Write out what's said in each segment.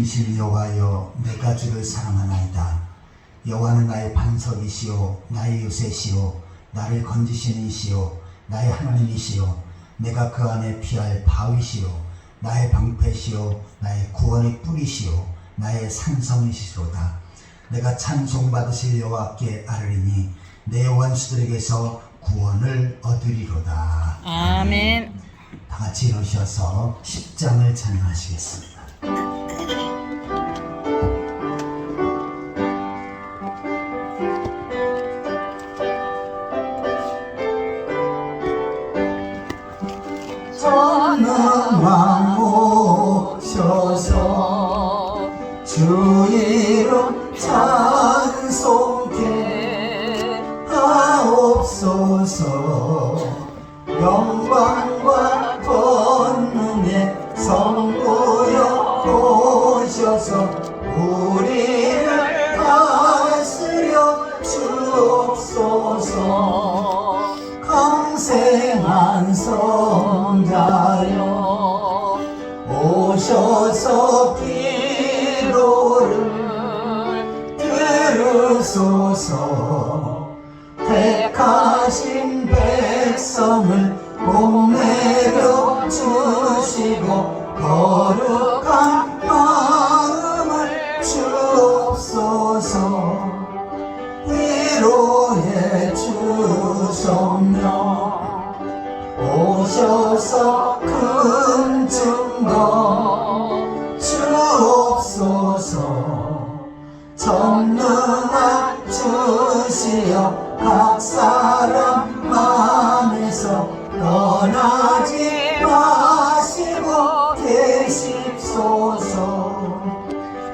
전능하신 여호와여, 내가 주를 사랑하나이다. 여호와는 나의 반석이시요 나의 요새시요 나를 건지시는 이시요 나의 하나님이시요 내가 그 안에 피할 바위시요 나의 방패시요 나의 구원의 뿌리시요 나의 산성이시로다. 내가 찬송받으실 여호와께 아뢰리니 내 원수들에게서 구원을 얻으리로다. 아멘. 다 같이 일어서서 10장을 찬양하시겠습니다. 전능왕 오셔서 주 이름 찬송케 하옵소서. 영광과 권능의 성부여 오셔서 우리를 다스려 주옵소서. 강생한 성자여 오셔서 기도를 들으소서. 택하신 백성을 봄내려 주시고 거룩한 마음을 주옵소서. 위로해 주셨며 오셔서 큰 증거 주옵소서. 전능한 주시여 각 사람 맘에서 떠나지 마시고 계십소서.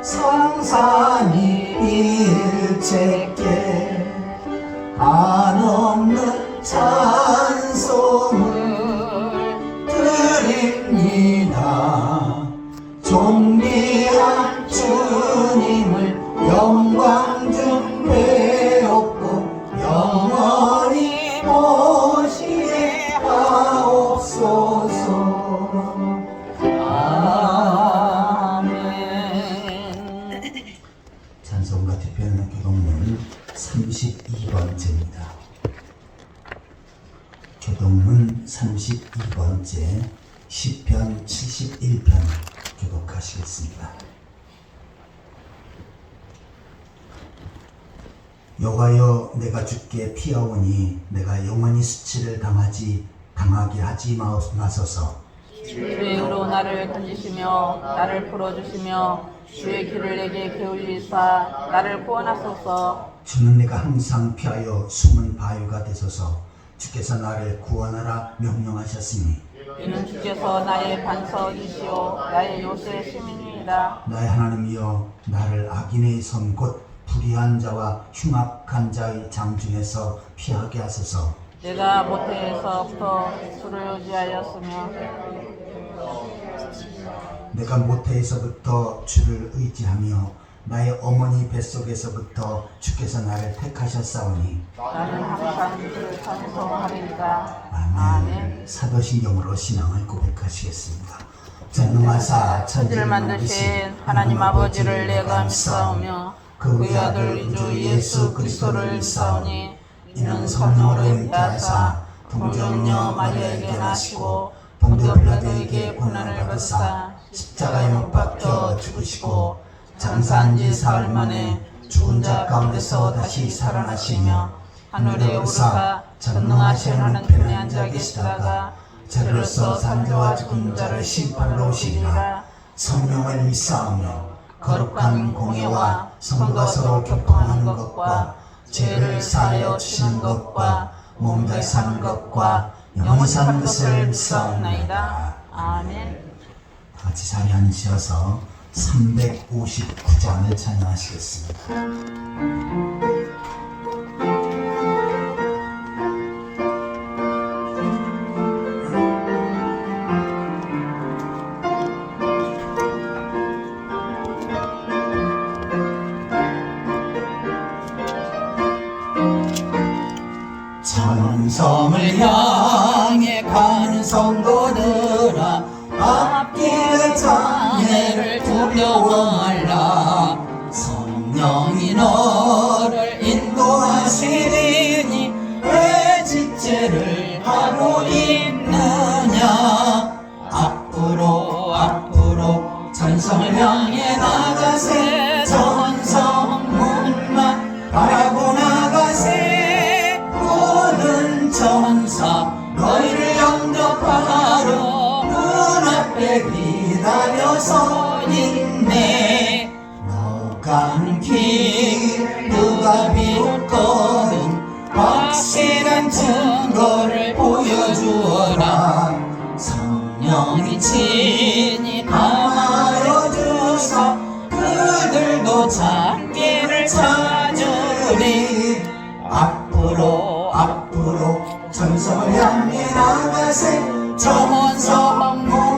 성산이 일체께 한없는 찬송을 드립니다. 존귀한 주님을 영광 중 배웠고 영원히 모시게 하옵소서. 아멘. 찬송가 대표하는 교동문 32번째입니다. 교동문 32번째 시편 71편 교독하시겠습니다. 여호와여, 내가 주께 피하오니 내가 영원히 수치를 당하게 하지 마소서. 주의 은혜로 나를 건지시며 나를 풀어주시며 주의 길을 내게 게을리사 나를 구원하소서. 주는 내가 항상 피하여 숨은 바위가 되소서. 주께서 나를 구원하라 명령하셨으니 이는 주께서 나의 반석이시오 나의 요새 시민이니이다. 나의 하나님이여, 나를 악인의 손 곧 불의한 자와 흉악한 자의 장 중에서 피하게 하소서. 내가 모태에서부터 주를 의지하였으며 내가 모태에서부터 주를 의지하며 나의 어머니 뱃속에서부터 주께서 나를 택하셨사오니 나는 항상 주를 찬송하리이다. 아멘. 아멘. 사도신경으로 신앙을 고백하시겠습니다. 전능하사 천지를 만드신 하나님 아버지를 내가 믿사오며 그의 아들 우주 예수 그리스도를 믿사오니 이는 성령으로 잉태하사 동정녀 마리아에게 나시고 본디오 빌라도에게 고난을 받으사 십자가에 못 박혀 죽으시고 장사한 지 사흘 만에 죽은 자 가운데서 다시 살아나시며 하늘에 오르사 전능하신 하나님의 앉아 계시다가 저리로서 사는 자와 죽은 자를 심판하러 오시리라. 성령을 믿사오며 거룩한 공예와 성도가 서로 교통하는 것과 죄를 사하여 주시는 것과 몸들 사는 것과 영원히 사는 것을 믿사옵나이다. 아멘. 같이 자리 앉으셔서 359장을 찬양하시겠습니다. 찬성을 향해 가는 성도들아, 앞길의 장애를 두려워할 향해 나가세 천성문만 바라보 나가세 모든 천사 너희를 영접하러 눈앞에 기다려서 있네 너간 길 누가 비웃거든 확실한 증거를 보여주어라 성령이 친히 감하여 주사 그들도 장기를 찾으리 앞으로 천성을 향해 나가세 천성문만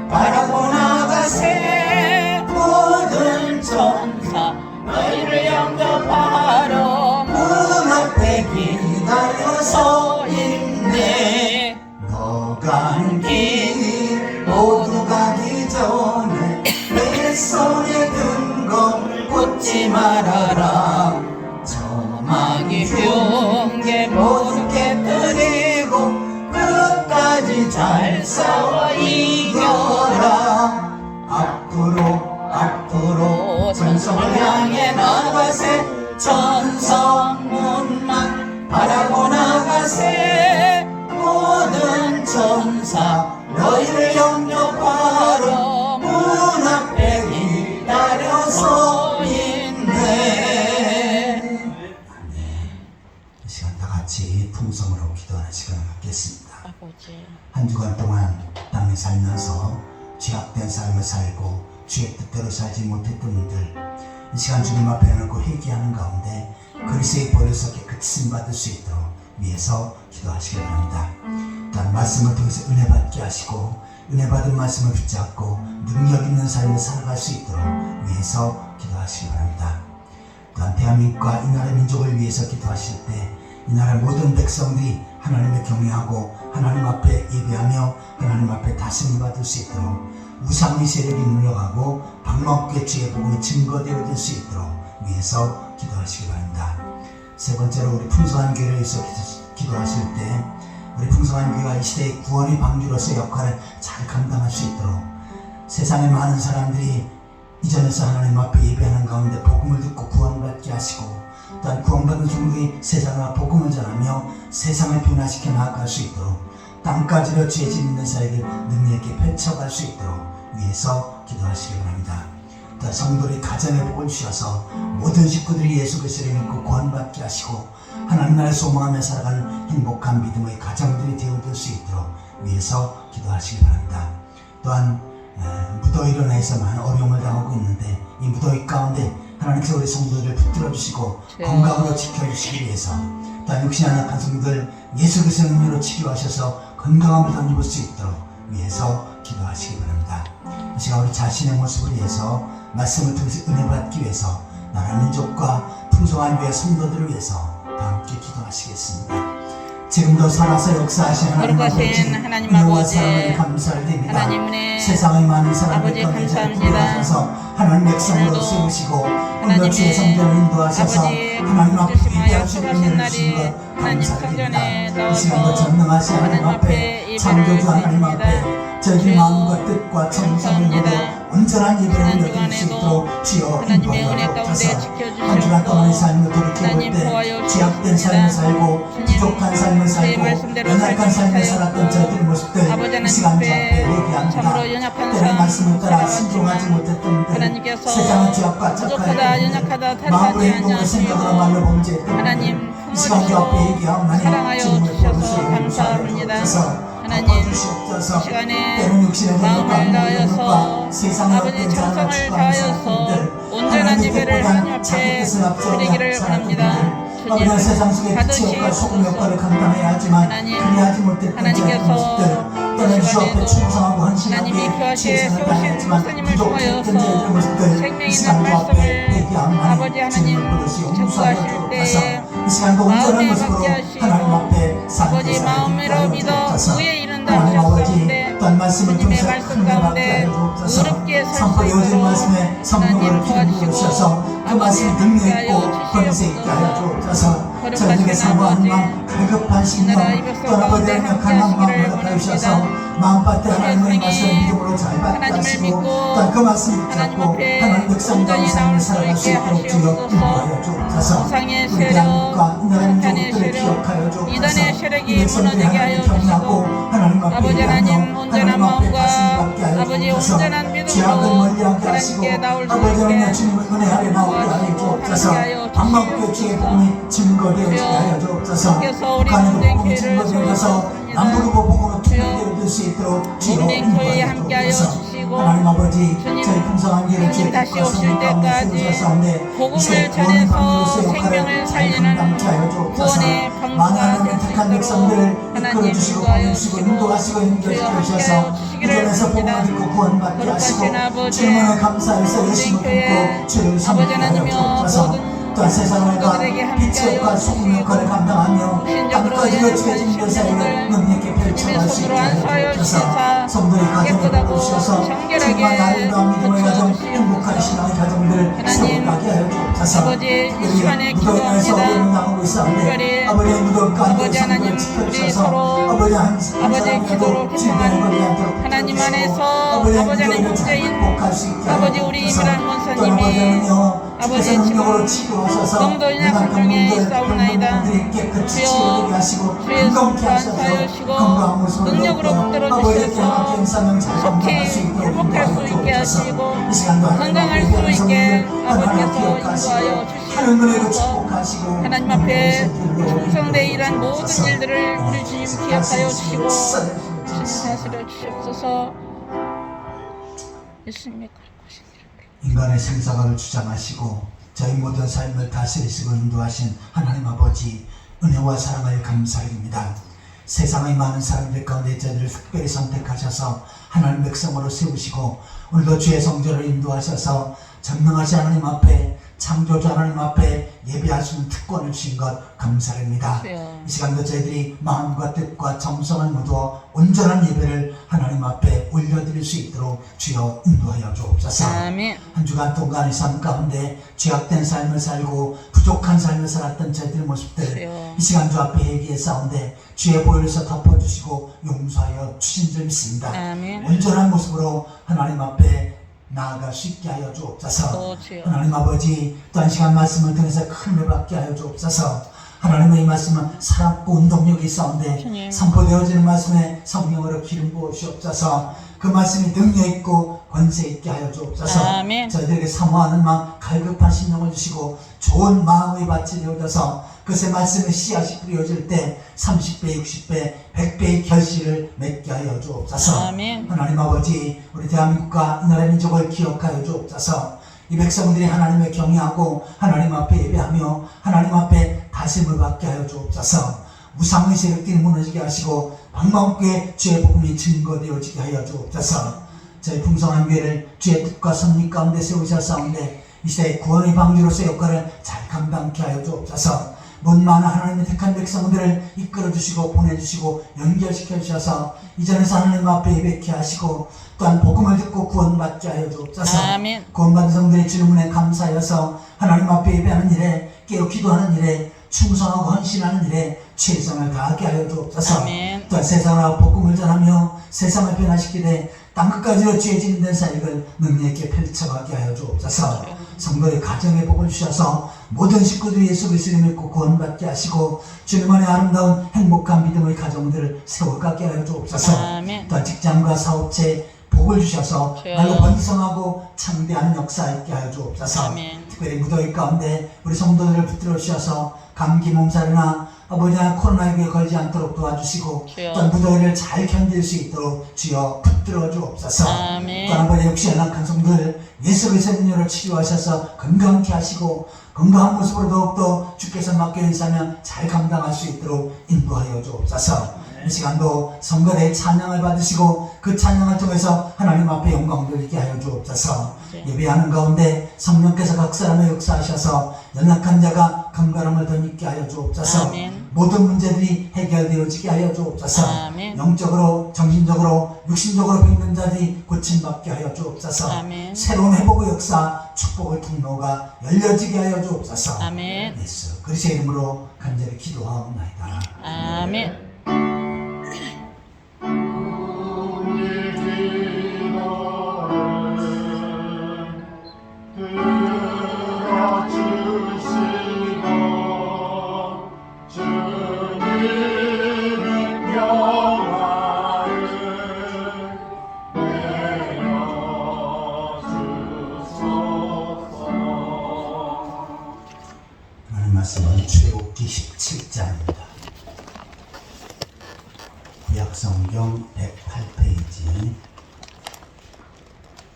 바라보 나가세 모든 천사 너희를 영접하러 문앞에 기다려서 있네 너간 길 모두 가기 전에 내 손에 든 걸 꽂지 말아라 저마귀 흉계 모두 깨뜨리고 끝까지 잘 싸워 이겨라 앞으로 천성을 향해 나가세 천성문만 바라보 나가세 모든 천사 너희를 영접하러 문앞에 기다려서 있네. 이 시간 다 같이 통성으로 기도하는 시간을 갖겠습니다. 아버지 한 주간 동안 땅에 살면서 죄악된 삶을 살고 주의 뜻대로 살지 못했던 분들 이 시간 주님 앞에 놓고 회개하는 가운데 그리스도의 보혈에서 깨끗이 받을 수 있도록 위해서 기도하시기 바랍니다. 또한 말씀을 통해서 은혜 받게 하시고 은혜 받은 말씀을 붙잡고 능력 있는 삶을 살아갈 수 있도록 위해서 기도하시기 바랍니다. 또한 대한민국과 이 나라 민족을 위해서 기도하실 때 이 나라 모든 백성들이 하나님을 경외하고 하나님 앞에 예배하며 하나님 앞에 다스림을 받을 수 있도록 우상의 세력이 물러가고 방망국의 주의 복음이 증거되어질 수 있도록 위해서 기도하시기 바랍니다. 세 번째로 우리 풍성한 교회를 위해서 기도하실 때 우리 풍성한 교회가 이 시대의 구원의 방주로서 역할을 잘 감당할 수 있도록 세상의 많은 사람들이 이전에서 하나님 앞에 예배하는 가운데 복음을 듣고 구원받게 하시고 또한 구원받은 종들이 세상과 복음을 전하며 세상을 변화시켜 나아갈 수 있도록 땅까지로 죄 짓는 사역을 능력 있게 펼쳐갈 수 있도록 위해서 기도하시기 바랍니다. 또한 성도들이 가정의 복을 주셔서 모든 식구들이 예수 그리스도를 믿고 구원받게 하시고 하나님 나라를 소망하며 살아가는 행복한 믿음의 가정들이 되어줄 수 있도록 위해서 기도하시기 바랍니다. 또한 무더위로 인해서 많은 어려움을 당하고 있는데 이 무더위 가운데 하나님께서 우리 성도들을 붙들어 주시고 건강으로 지켜주시기 위해서 또한 육신의 약한 성도들 예수 그리스도의 능력으로 치료하셔서 건강함을 덧입을 수 있도록 위해서 기도하시기 바랍니다. 이 시간 우리 자신의 모습을 위해서 말씀을 통해서 은혜 받기 위해서 나라 민족과 풍성한 교회 성도들을 위해서 다 함께 기도하시겠습니다. 지금도 살아서 역사하신 하나님 아버지 은혜와 사랑을 감사드립니다. 하나님의 세상의 많은 사람을 꺼내서 구원하셔서 하나님 백성으로 세우시고 오늘 주의 성전을 인도하셔서 하나님 앞에 예배하실 은혜를 주신 것 감사드립니다. 이 시간도 전능하신 하나님 앞에 창조주 하나님 앞에 저희 마음과 뜻과 정성을 모두 온전한 예배를 드릴 수 있도록 주여 인도하여 주옵소서. 한 주간 동안의 삶을 돌이켜볼 때 죄악된 삶을 살고 부족한 삶을 살고 연약한 삶을 살았던 저희들의 모습들 이 시간 주 앞에 회개합니다. 때는 말씀을 따라 순종하지 못했던 분들 세상의 죄악과 착하게 마음으로 행동으로 생각으로 말로 범죄했던 분들 이 시간 주 앞에 회개하옵나니 주님을 부르시고 감사합니다. 하나님 이 시간에 마음을 다하여서 아버지 정성을 다하여서 온전한 예배를 하나님 앞에 드리기를 원합니다. 주님 세상 속에 빛의 역할, 소금 역할을 감당해야 하지만 그리하지 못했던 저의 모습들 또는 주 앞에 충성하고 헌신하게 최선을 다했지만 부족했던 저희들의 모습들 이 시간 주 앞에 회개하옵나니 아버지 하나님 청구하실 때에 이 시간도 온전한 모습으로 하나님 앞에 아버지 마음으로 믿어 의에 이른다 하셨사온데 또한 말씀을 주님의 통해서 말씀 가운데 의롭게 살 수 있도록 말씀에 성령을 키워주셔서 그 말씀이 능력 있고 권세 있게 하여 주옵소서. 저희에게 사모하는 마음 갈급한 심령 떠나버리는 강한 마음을 허락하여 주셔서 마음밭에 하나님의 말씀을 믿음으로 잘 받게 하시고 하시고 믿고 또한 그 말씀을 하나님 붙잡고 앞에 하나님 백성 온전히 가운데 나올 삶을 수 살아갈 수 있게 있도록 주여 하시옵소서. 인도하여 주옵소서. 우상의 우리 세력, 대한민국과 이 나라 사탄의 민족들을 세력, 기억하여 주옵소서. 이단의 세력이 이 백성들이 무너지게 하여 하나님을 경외하고 주시고 하나님 앞에 아버지 예배하며 하나님 온전한 하나님 앞에 가슴 마음과 받게 하여 아버지 주옵소서. 온전한 죄악을 믿음으로 멀리하게 하시고 하나님께 나올 수 아버지 하나님 있게 주님을 은혜하려 나오게 하여 도와주시고 주옵소서. 함께하여 주시옵소서. 방방교회 주의 복음이 증거되어지게 하여 주옵소서. 주께서 우리 북한의 문재인 복음이 교회를 증거되어져서 세워주십니다. 남북의 복음으로 통일되어질 수 있도록 주여 문재인 교회에 인도하여 함께하여 주옵소서. 주시고 하나님 아버지 주님, 저희 풍성한 교회를 주의 다시 뜻과 오실 성령 가운데 때까지 세우셨사온데 복음을 이제 전해서 구원의 방주로서의 역할을 생명을 잘 살리는 감당케 하여 주옵소서. 구원의 방주가 많은 하나님의 될 수 택한 있도록 백성들을 하나님 이끌어주시고 인도하여 보내주시고 주시고 인도하시고 연결시켜 주여 주셔서 함께하여 주시기를 이전에서 복음을 바랍니다. 듣고 구원받게 하시고 거룩하신 아버지, 주님을 감사해서 열심히 교회 품고 주를 아버지 섬기게 하여 하나님여 주옵소서. 모든 또한 세상을 가 성도들에게 빛의 함께하여 역과 소금의 역할을 감당하며 신적으로 땅까지 거쳐진 연약한 역사를 심령들 능력있게 펼쳐갈 수 주님의 있게 손으로 하여 안수하여 주옵소서. 주시사 성도의 가정을 깨끗하고 부르셔서 정결하게 정말 아름다운 믿음의 가정, 고쳐 행복한 신앙의 가정들을 하나님, 세워가게 하여 주옵소서. 아버지, 이 시간에 무덤에서 기도합니다. 어려움을 당하고 있었는데 특별히 아버지의 무덤 가운데 아버지 하나님, 성도를 우리 지켜주셔서 서로 아버지 한 아버지의 기도로 사람이라도 질병에 걸리지 않도록 하나님 지켜주시고 안에서 아버지의 아버지 하나님 무덤을 잘 형제인 극복할 수 있게 하여 아버지 우리 주옵소서. 이미란 또 원사님이 아버지는요 아버지 주께서 능력으로 지금 치료하셔서 영도 연약한 연약한 중에 분들, 있사옵나이다. 병든 분들이 깨끗이 주여, 치료되게 하시고 주의 건강케 손 하셔서 안사하시고 건강한 모습으로 능력으로 걷고 붙들어 아버지의 주셔서 깨끗한 행사명 잘 감당할 수 속히 있도록 회복할 수 있게 인도하여 하시고 주옵소서. 이 시간도 건강할 하나님 수 있게 아버지께서 기억하시고 인도하여 하는 은혜로 주시옵소서. 축복하시고 하나님 앞에 충성되어 일한 모든 일들을 우리 주님 기억하여 주시고 주님 다스려 주시옵소서. 예수님의 거룩하신 이름 인간의 생사각을 주장하시고 저희 모든 삶을 다스리시고 인도하신 하나님 아버지 은혜와 사랑을 감사드립니다. 세상의 많은 사람들 가운데 저희들을 특별히 선택하셔서 하나님 백성으로 세우시고 오늘도 주의 성전을 인도하셔서 전능하신 하나님 앞에 창조자 하나님 앞에 예배할 수 있는 특권을 주신 것 감사드립니다. 주여. 이 시간도 저희들이 마음과 뜻과 정성을 모두 온전한 예배를 하나님 앞에 올려드릴 수 있도록 주여 인도하여 주옵소서. 아멘. 한 주간 동안의 삶 가운데 죄악된 삶을 살고 부족한 삶을 살았던 저희들의 모습들 주여. 이 시간 주 앞에 얘기했사온데 주의 보혈에서 덮어주시고 용서하여 주신 줄 믿습니다. 아멘. 온전한 모습으로 하나님 앞에 나아갈 수 있게 하여 주옵소서. 주여. 하나님 아버지 또한 시간 말씀을 통해서 큰 은혜 받게 하여 주옵소서. 하나님의 이 말씀은 살았고 운동력이 있사온데 주님. 선포되어지는 말씀에 성령으로 기름 부으시옵소서. 그 말씀이 능력 있고 권세 있게 하여 주옵소서. 아멘. 저희들에게 사모하는 마음 갈급한 심령을 주시고 좋은 마음의 밭이 되어져서 그새 말씀의 씨앗이 뿌려질 때 30배, 60배, 100배의 결실을 맺게 하여 주옵소서. 아멘. 하나님 아버지 우리 대한민국과 이 나라 민족을 기억하여 주옵소서. 이 백성들이 하나님을 경외하고 하나님 앞에 예배하며 하나님 앞에 다짐을 받게 하여 주옵소서. 우상의 세력들이 무너지게 하시고 방방교회 주의 복음이 증거되어지게 하여 주옵소서. 저희 풍성한 교회를 주의 뜻과 섭리 가운데 세우셨사온데 이 시대의 구원의 방주로서의 역할을 잘 감당케 하여 주옵소서. 문 많은 하나님의 택한 백성들을 이끌어주시고 보내주시고 연결시켜 주셔서 이전에서 하나님 앞에 예배케 하시고 또한 복음을 듣고 구원받게 하여 주옵소서. 아멘. 구원받은 성들의 주님 은혜 감사하여서 하나님 앞에 예배하는 일에 깨어 기도하는 일에 충성하고 헌신하는 일에 최선을 다하게 하여 주옵소서. 아멘. 또한 세상을 복음을 전하며 세상을 변화시키되 땅끝까지로 주의 진된 사역을 능력 있게 펼쳐가게 하여 주옵소서. 성도의 가정에 복을 주셔서 모든 식구들이 예수 그리스도를 믿고 구원받게 하시고 주님 안에 아름다운 행복한 믿음의 가정들을 세워가게 하여 주옵소서. 아멘. 또한 직장과 사업체 복을 주셔서 주여. 날로 번성하고 창대하는 역사 있게 하여 주옵소서. 아멘. 특별히 무더위 가운데 우리 성도들을 붙들어 주셔서 감기 몸살이나 아버지나 코로나19에 걸지 않도록 도와주시고 주여. 또한 무더위를 잘 견딜 수 있도록 주여 붙들어 주옵소서. 아멘. 또한 아버지 역시 연약한 성도들 예수 그리스도의 능력으로 치료하셔서 건강케 하시고 건강한 모습으로 더욱더 주께서 맡겨진 사명 잘 감당할 수 있도록 인도하여 주옵소서. 이 시간도 성결의 찬양을 받으시고 그 찬양을 통해서 하나님 앞에 영광 돌리게 하여 주옵소서. 예배하는 가운데 성령께서 각 사람의 역사하셔서 연약한 자가 건강함을 더 있게 하여 주옵소서. 아멘. 모든 문제들이 해결되어지게 하여 주옵소서. 아멘. 영적으로 정신적으로 육신적으로 병든 자들이 고침받게 하여 주옵소서. 아멘. 새로운 회복의 역사 축복의 통로가 열려지게 하여 주옵소서. 아멘. 예수 그리스도의 이름으로 간절히 기도하옵나이다. 아멘. 우리 기도 출애굽기 17장입니다. 구약성경 108페이지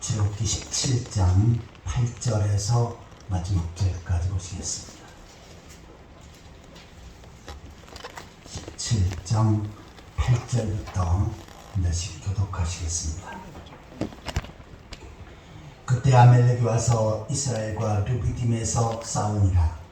출애굽기 17장 8절에서 마지막 절까지 보시겠습니다. 17장 8절부터 몇씩 교독하시겠습니다. 그때 아멜렉이 와서 이스라엘과 르비딤에서 싸우니라.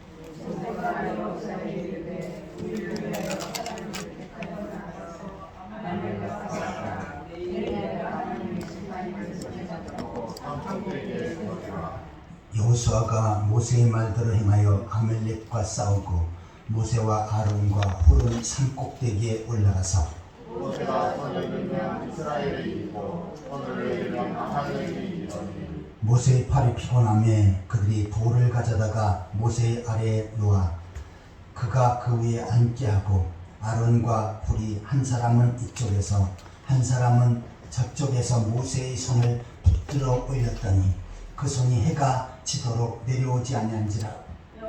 여호수아가 모세의 말대로 행하여 아멜렉과 싸우고 모세와 아론과 홀은 산 꼭대기에 올라가서 모세가 손을 들면 이스라엘이 이기고 손을 들면 아말렉이 이기더니 모세의 팔이 피곤함에 그들이 돌을 가져다가 모세의 아래에 놓아 그가 그 위에 앉게 하고 아론과 홀이 한 사람은 이쪽에서 한 사람은 저쪽에서 모세의 손을 붙들어 올렸더니 그 손이 해가 지도록 내려오지 아니한지라.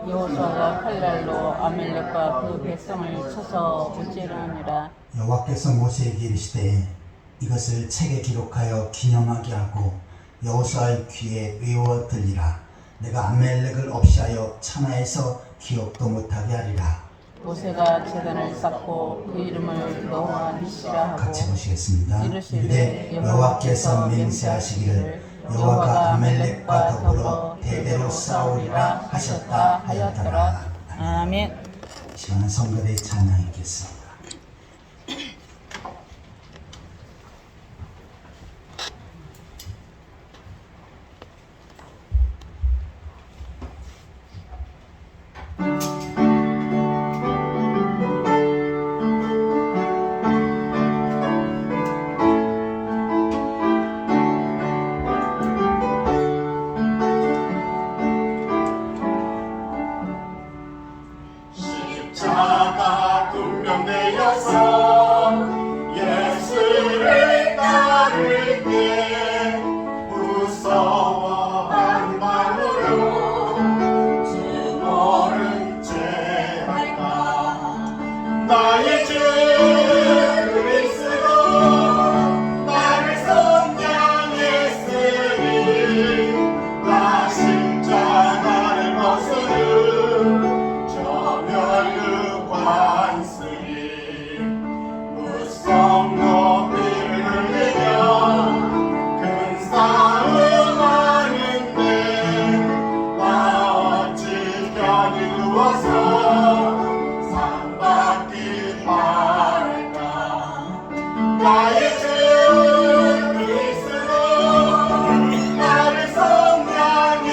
여호수아가 칼날로 아멜렉과 그 백성을 쳐서 무찌르니라. 여호와께서 모세에게 이르시되 이것을 책에 기록하여 기념하게 하고 여호수아의 귀에 외워 들리라. 내가 아멜렉을 없이하여 천하에서 기억도 못하게 하리라. 모세가 제단을 쌓고 그 이름을 여호와 니시라 하고 같이 보시겠습니다. 이르시되 이르되 여호와께서 맹세하시기를 여호와가 아멜렉과 더불어 대대로 싸우리라 하셨다 하였더라. 아멘. 시간은 성결의 찬양이겠습니다. 십자가 분명되어서 예수를 따를 때 무서워한 마음으로 주 모른 채 할까. 나의 주 그리스도 나를 선량했으니 나 십자가를 벗으는 저 멸류관쓰리 무성 높이를 흘리며 큰 싸움하는데 나 어찌 견이 누워서 상 받기 바랄까. 나의 주 그리스도 나를 선량했으니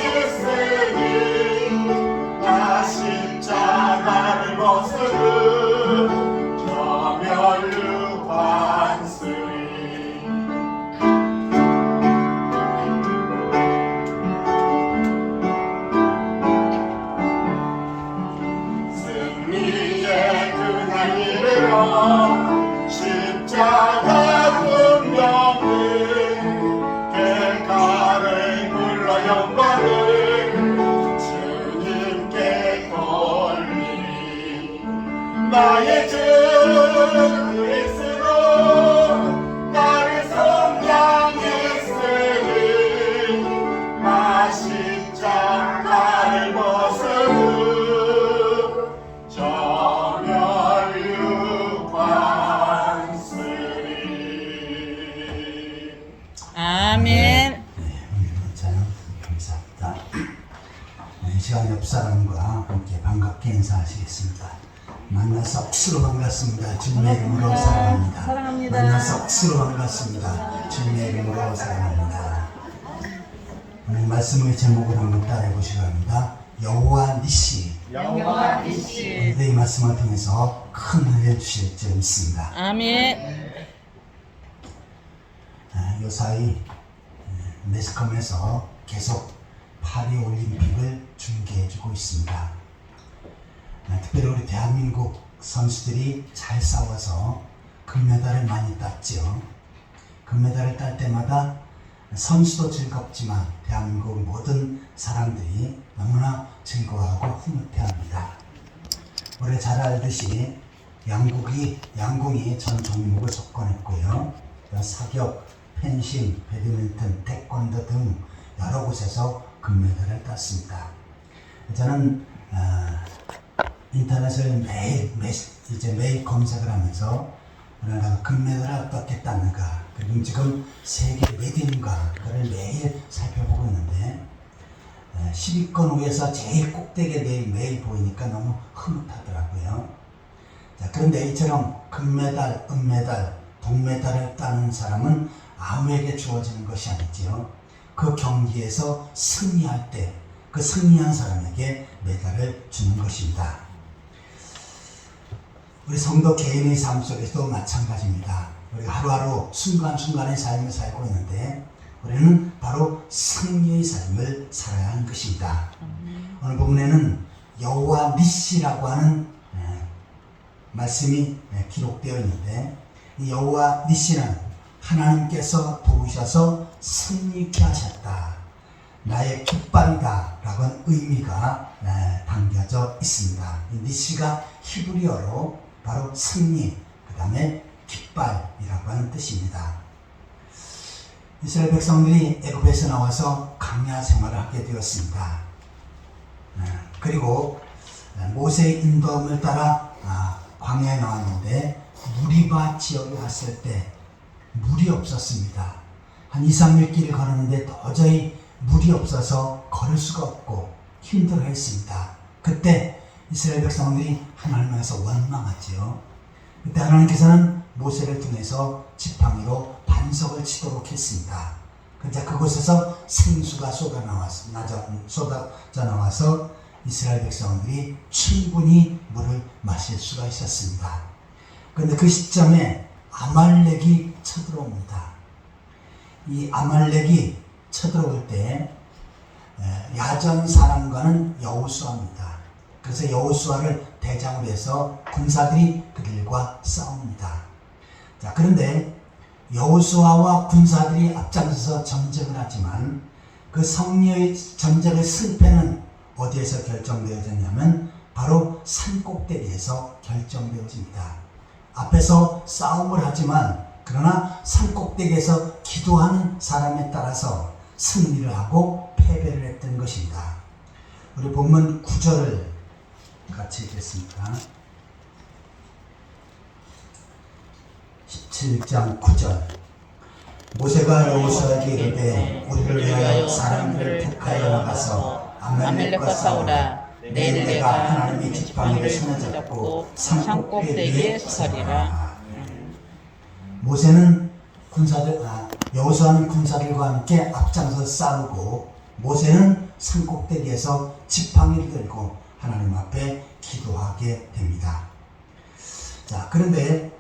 나 십자가를 벗으는 저 멸류관쓰리 승리의 그날 이르러 십자가 분명은 객가를 불러 영광을 주님께 돌리니 나의 주 그리스도 나를 선량했으니 나 십자가를 벗으는 저 멸류관쓰리. 아멘. 네, 오늘도 찬양 감사합니다. 네, 이 시간 옆 사람과 함께 반갑게 인사하시겠습니다. 만나서 억수로 반갑습니다. 주님의 이름으로 사랑합니다. 사랑합니다. 만나서 억수로 반갑습니다. 주님의 이름으로 사랑합니다. 오늘 말씀의 제목을 한번 따라해 보시기 바랍니다. 여호와 니시. 여호와 니시. 오늘도 이 말씀을 통해서 큰 은혜를 주실 줄 믿습니다. 아멘. 요사이 매스컴에서 계속 파리 올림픽을 중계해주고 있습니다. 특별히 우리 대한민국 선수들이 잘 싸워서 금메달을 많이 땄죠. 금메달을 딸 때마다 선수도 즐겁지만 대한민국 모든 사람들이 너무나 즐거워하고 흐뭇해합니다. 우리 잘 알듯이 양궁이 전 종목을 석권했고요. 사격, 펜싱, 배드민턴, 태권도 등 여러 곳에서 금메달을 땄습니다. 저는 인터넷을 매일 검색을 하면서 내가 금메달을 어떻게 땄는가, 그리고 지금 세계 몇 위인가 그걸 매일 살펴보고 있는데 10위권 위에서 제일 꼭대기에 매일 보이니까 너무 흐뭇하더라고요. 자, 그런데 이처럼 금메달, 은메달, 동메달을 따는 사람은 아무에게 주어지는 것이 아니지요. 그 경기에서 승리할 때 그 승리한 사람에게 메달을 주는 것입니다. 우리 성도 개인의 삶 속에서도 마찬가지입니다. 우리가 하루하루 순간순간의 삶을 살고 있는데 우리는 바로 승리의 삶을 살아야 하는 것입니다. 오늘 본문에는 여호와 니시라고 하는 말씀이 기록되어 있는데 이 여호와 니시는 하나님께서 도우셔서 승리케 하셨다, 나의 깃발이다 라고 하는 의미가 담겨져 있습니다. 이 니시가 히브리어로 바로 승리, 그 다음에 깃발이라고 하는 뜻입니다. 이스라엘 백성들이 애굽에서 나와서 광야 생활을 하게 되었습니다. 그리고 모세의 인도함을 따라 광야에 나왔는데 무리바 지역에 왔을 때 물이 없었습니다. 한 2, 3일 길을 걸었는데 도저히 물이 없어서 걸을 수가 없고 힘들어했습니다. 그때 이스라엘 백성들이 하나님에서 원망하지요. 그때 하나님께서는 모세를 통해서 지팡이로 반석을 치도록 했습니다. 그러자 그곳에서 생수가 쏟아져 나와서 이스라엘 백성들이 충분히 물을 마실 수가 있었습니다. 그런데 그 시점에 아말렉이 쳐들어옵니다. 이 아말렉이 쳐들어올 때 야전 사람과는 여호수아입니다. 그래서 여호수아를 대장으로 해서 군사들이 그들과 싸웁니다. 자, 그런데 여호수아와 군사들이 앞장서서 전쟁을 하지만 그 성리의 전쟁의 승패는 어디에서 결정되어졌냐면 바로 산꼭대기에서 결정되어집니다. 앞에서 싸움을 하지만 그러나 산꼭대기에서 기도하는 사람에 따라서 승리를 하고 패배를 했던 것입니다. 우리 본문 9절을 같이 읽겠습니다. 17장 9절. 모세가 여호수아에게 이르되 우리를 위하여 사람들을 택하여 나가서 아말렉과 싸우라. 내일 내가 하나님의 지팡이를 손에 잡고 산꼭대기에 서리라. 모세는 여호수아는 군사들과 함께 앞장서 싸우고 모세는 산꼭대기에서 지팡이를 들고 하나님 앞에 기도하게 됩니다. 자, 그런데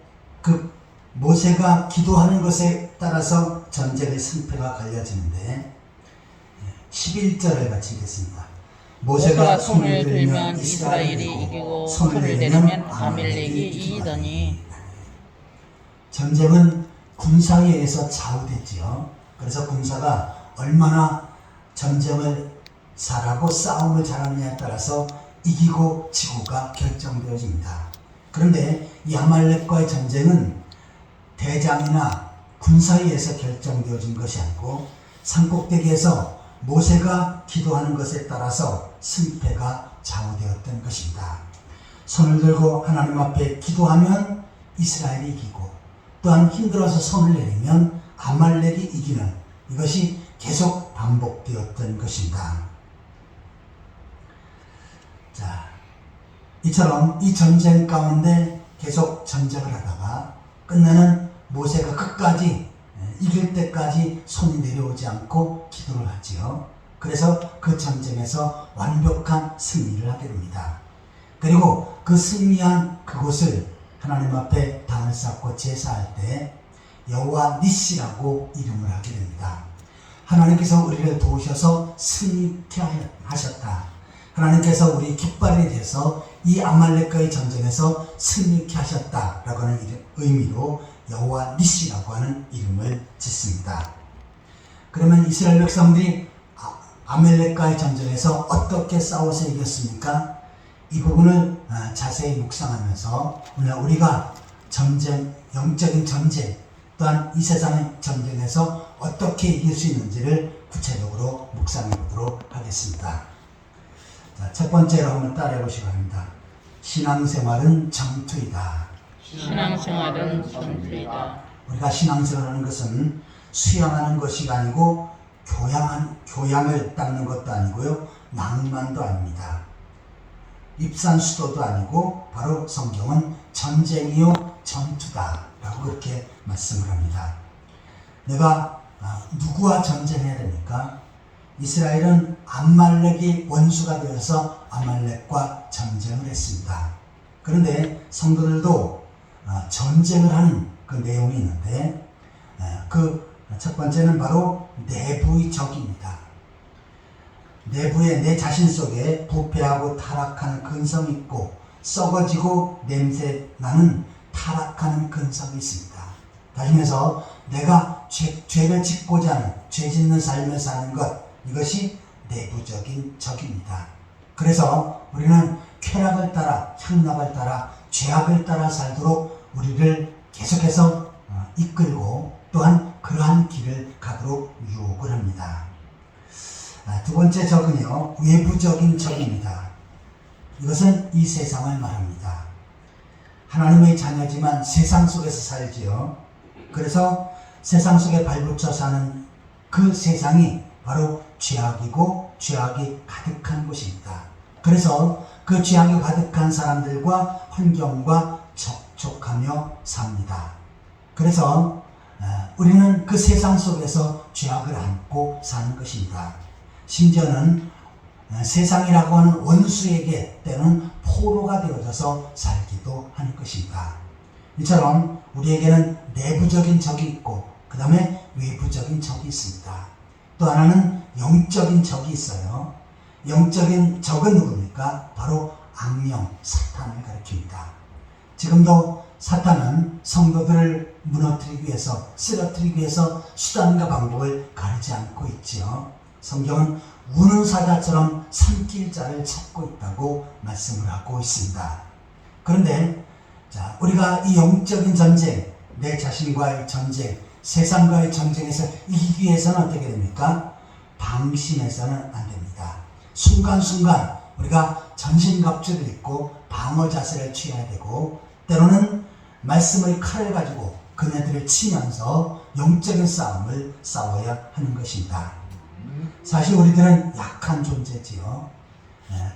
그 모세가 기도하는 것에 따라서 전쟁의 승패가 갈려지는데 11절을 같이 읽겠습니다. 모세가 손을 들면 이스라엘이 이기고 손을 내리면 아말렉이 이기더니. 전쟁은 군사에 의해서 좌우됐지요. 그래서 군사가 얼마나 전쟁을 잘하고 싸움을 잘하느냐에 따라서 이기고 지고가 결정되어집니다. 그런데 이 아말렉과의 전쟁은 대장이나 군사에 의해서 결정되어진 것이 아니고 산꼭대기에서 모세가 기도하는 것에 따라서 승패가 좌우되었던 것입니다. 손을 들고 하나님 앞에 기도하면 이스라엘이 이기고 또한 힘들어서 손을 내리면 아말렉이 이기는, 이것이 계속 반복되었던 것입니다. 자, 이처럼 이 전쟁 가운데 계속 전쟁을 하다가 끝내는 모세가 끝까지 이길 때까지 손이 내려오지 않고 기도를 하지요. 그래서 그 전쟁에서 완벽한 승리를 하게 됩니다. 그리고 그 승리한 그곳을 하나님 앞에 단을 쌓고 제사할 때 여호와 니시라고 이름을 하게 됩니다. 하나님께서 우리를 도우셔서 승리케 하셨다. 하나님께서 우리 깃발이 되어서 이 아말렉과의 전쟁에서 승리케 하셨다라고 하는 의미로 여호와 니시라고 하는 이름을 짓습니다. 그러면 이스라엘 백성들이 아말렉과의 전쟁에서 어떻게 싸워서 이겼습니까? 이 부분을 자세히 묵상하면서 오늘 우리가 전쟁, 영적인 전쟁 또한 이 세상의 전쟁에서 어떻게 이길 수 있는지를 구체적으로 묵상해 보도록 하겠습니다. 자, 첫 번째로 한번 따라해 보시기 바랍니다. 신앙생활은 전투이다. 신앙생활은 전투이다. 우리가 신앙생활하는 것은 수양하는 것이 아니고 교양을 닦는 것도 아니고요, 낭만도 아닙니다. 입산수도도 아니고 바로 성경은 전쟁이요 전투다 라고 그렇게 말씀을 합니다. 내가 누구와 전쟁해야 됩니까? 이스라엘은 아말렉이 원수가 되어서 아말렉과 전쟁을 했습니다. 그런데 성도들도 전쟁을 하는 그 내용이 있는데 그 첫 번째는 바로 내부의 적입니다. 내부에 내 자신 속에 부패하고 타락하는 근성이 있고 썩어지고 냄새 나는 타락하는 근성이 있습니다. 다시 말해서 내가 죄를 짓고자 하는 죄 짓는 삶을 사는 것, 이것이 내부적인 적입니다. 그래서 우리는 쾌락을 따라 향락을 따라 죄악을 따라 살도록 우리를 계속해서 이끌고 또한 그러한 길을 가도록 유혹을 합니다. 두 번째 적은요, 외부적인 적입니다. 이것은 이 세상을 말합니다. 하나님의 자녀지만 세상 속에서 살지요. 그래서 세상 속에 발붙여 사는 그 세상이 바로 죄악이고 죄악이 가득한 곳입니다. 그래서 그 죄악이 가득한 사람들과 환경과 접촉하며 삽니다. 그래서 우리는 그 세상 속에서 죄악을 안고 사는 것입니다. 심지어는 세상이라고 하는 원수에게 때는 포로가 되어져서 살기도 하는 것입니다. 이처럼 우리에게는 내부적인 적이 있고 그 다음에 외부적인 적이 있습니다. 또 하나는 영적인 적이 있어요. 영적인 적은 누굽니까? 바로 악령, 사탄을 가리킵니다. 지금도 사탄은 성도들을 무너뜨리기 위해서, 쓰러뜨리기 위해서 수단과 방법을 가리지 않고 있지요. 성경은 우는 사자처럼 삼킬 자를 찾고 있다고 말씀을 하고 있습니다. 그런데 우리가 이 영적인 전쟁, 내 자신과의 전쟁, 세상과의 전쟁에서 이기기 위해서는 어떻게 됩니까? 방심해서는 안 됩니다. 순간순간 우리가 전신갑주를 입고 방어 자세를 취해야 되고, 때로는 말씀의 칼을 가지고 그네들을 치면서 영적인 싸움을 싸워야 하는 것입니다. 사실 우리들은 약한 존재지요.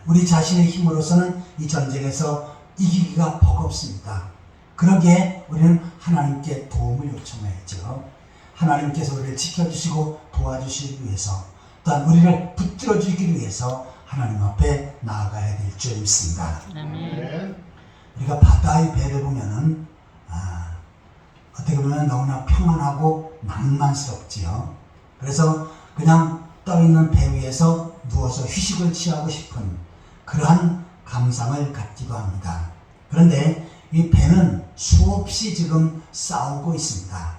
우리 자신의 힘으로서는 이 전쟁에서 이기기가 버겁습니다. 그러기에 우리는 하나님께 도움을 요청해야죠. 하나님께서 우리를 지켜주시고 도와주시기 위해서, 또한 우리를 붙들어주기 위해서 하나님 앞에 나아가야 될 줄 믿습니다. 우리가 바다의 배를 보면은 어떻게 보면 너무나 평안하고 낭만스럽지요. 그래서 그냥 떠있는 배 위에서 누워서 휴식을 취하고 싶은 그러한 감상을 갖기도 합니다. 그런데 이 배는 수없이 지금 싸우고 있습니다.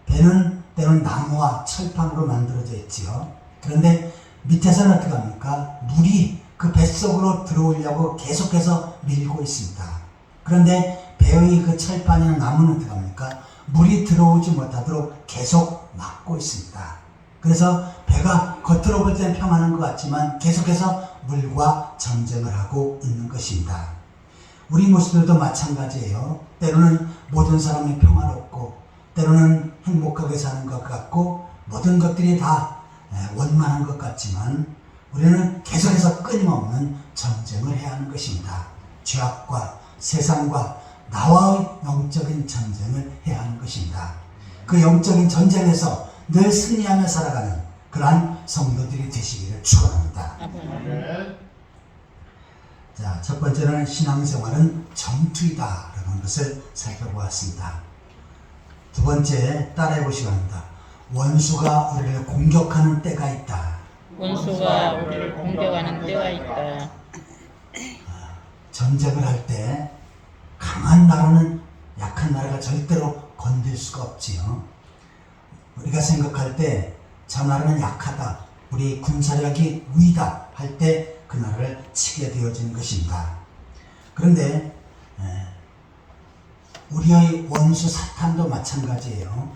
배는 때로는 나무와 철판으로 만들어져 있지요. 그런데 밑에서는 어떻게 합니까? 물이 그 뱃속으로 들어오려고 계속해서 밀고 있습니다. 그런데 배의 그 철판이나 나무는 어떻게 합니까? 물이 들어오지 못하도록 계속 막고 있습니다. 그래서 배가 겉으로 볼 때는 평안한 것 같지만 계속해서 물과 전쟁을 하고 있는 것입니다. 우리 모습들도 마찬가지예요. 때로는 모든 사람이 평화롭고 때로는 행복하게 사는 것 같고 모든 것들이 다 원만한 것 같지만 우리는 계속해서 끊임없는 전쟁을 해야 하는 것입니다. 죄악과 세상과 나와의 영적인 전쟁을 해야 하는 것입니다. 그 영적인 전쟁에서 늘 승리하며 살아가는 그러한 성도들이 되시기를 축원합니다. 자, 첫 번째는 신앙생활은 전투이다라는 것을 살펴보았습니다. 두 번째 따라해 보시기 바랍니다. 원수가 우리를 공격하는 때가 있다. 원수가 우리를 공격하는 때가 있다. 전쟁을 할 때 강한 나라는 약한 나라가 절대로 건들 수가 없지요. 우리가 생각할 때 저 나라는 약하다, 우리 군사력이 위다 할 때 그 나라를 치게 되어지는 것입니다. 그런데 우리의 원수 사탄도 마찬가지예요.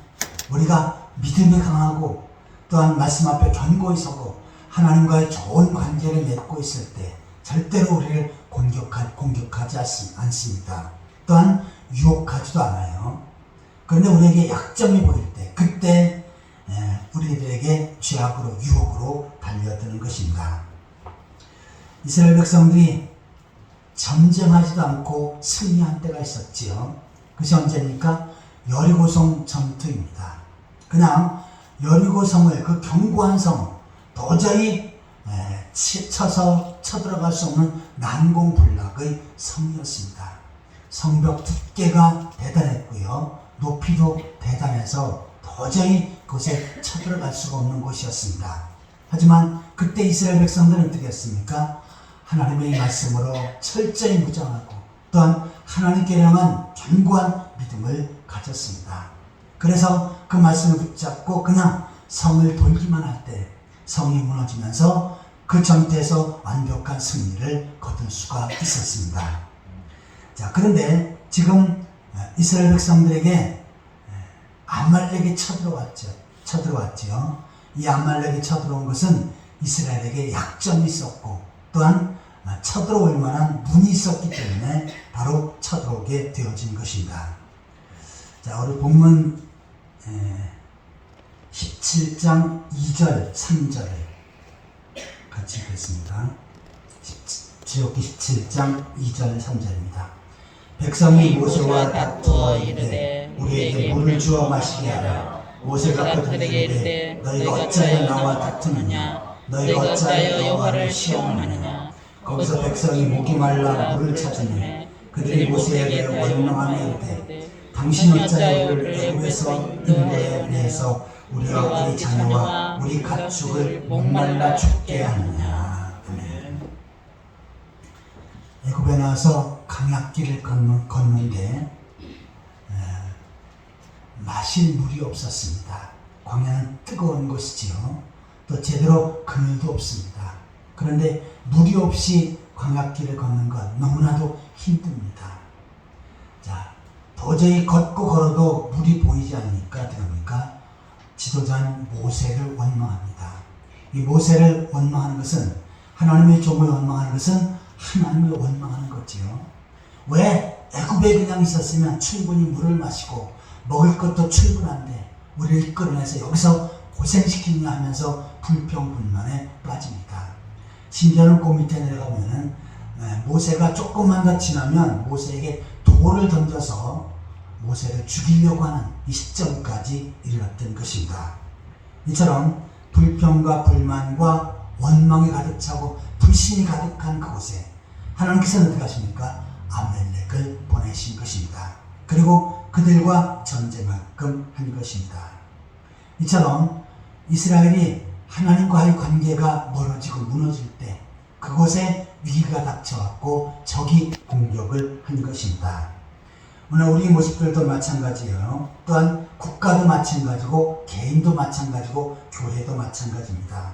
우리가 믿음이 강하고 또한 말씀 앞에 견고히 서고 하나님과의 좋은 관계를 맺고 있을 때 절대로 우리를 공격하지 않습니다. 또한 유혹하지도 않아요. 그런데 우리에게 약점이 보일 때 그때 우리들에게 죄악으로 유혹으로 달려드는 것입니다. 이스라엘 백성들이 전쟁하지도 않고 승리한 때가 있었지요. 그것이 언제입니까? 여리고성 전투입니다. 그냥 여리고성을, 그 견고한 성, 도저히 쳐들어갈 수 없는 난공불락의 성이었습니다. 성벽 두께가 대단했고요. 높이도 대단해서 도저히 그곳에 쳐들어갈 수가 없는 곳이었습니다. 하지만 그때 이스라엘 백성들은 어떻게 했습니까? 하나님의 말씀으로 철저히 무장하고 또한 하나님께 향한 견고한 믿음을 가졌습니다. 그래서 그 말씀을 붙잡고 그냥 성을 돌기만 할 때 성이 무너지면서 그 전투에서 완벽한 승리를 거둘 수가 있었습니다. 자, 그런데 지금 이스라엘 백성들에게 아말렉이 쳐들어왔죠. 이 아말렉이 쳐들어온 것은 이스라엘에게 약점이 있었고 또한 쳐들어올 만한 문이 있었기 때문에 바로 쳐들어오게 되어진 것입니다. 자, 우리 본문 17장 2절 3절을 같이 읽겠습니다. 출애굽기 17장 2절 3절입니다. 백성이 모세와 다투어 이르되 우리에게 물을 주어 마시게 하라. 모세가 그들에게 이르되 너희가 어찌하여 나와 다투느냐? 너희가 어찌하여 여호와를 시험하느냐? 거기서 백성이 목이 말라 물을 찾으니 그들이 모세에게 원망하며 이르되 당신 어찌하여 우리를 애굽에서 인도에 내서 우리와 우리 자녀와 우리 가축을 목말라 죽게 하느냐. 애굽에 나와서 강약길을 걷는데 마실 물이 없었습니다. 광야는 뜨거운 곳이지요. 또 제대로 그늘도 없습니다. 그런데 물이 없이 광야길을 걷는 건 너무나도 힘듭니다. 자, 도저히 걷고 걸어도 물이 보이지 않으니까 어떻게 합니까? 지도자인 모세를 원망합니다. 이 모세를 원망하는 것은, 하나님의 종을 원망하는 것은 하나님을 원망하는 거지요. 왜 애굽에 그냥 있었으면 충분히 물을 마시고 먹을 것도 충분한데 우리를 이끌어내서 여기서 고생시키냐 하면서 불평불만에 빠집니다. 심지어는 그 밑에 내려가면은 모세가 조금만 더 지나면 모세에게 돌을 던져서 모세를 죽이려고 하는 이 시점까지 이르렀던 것입니다. 이처럼 불평과 불만과 원망이 가득 차고 불신이 가득한 그곳에 하나님께서는 어떻게 하십니까? 아말렉을 보내신 것입니다. 그리고 그들과 전쟁하게끔 한 것입니다. 이처럼 이스라엘이 하나님과의 관계가 멀어지고 무너질 때 그곳에 위기가 닥쳐왔고 적이 공격을 한 것입니다. 오늘 우리 모습들도 마찬가지예요. 또한 국가도 마찬가지고 개인도 마찬가지고 교회도 마찬가지입니다.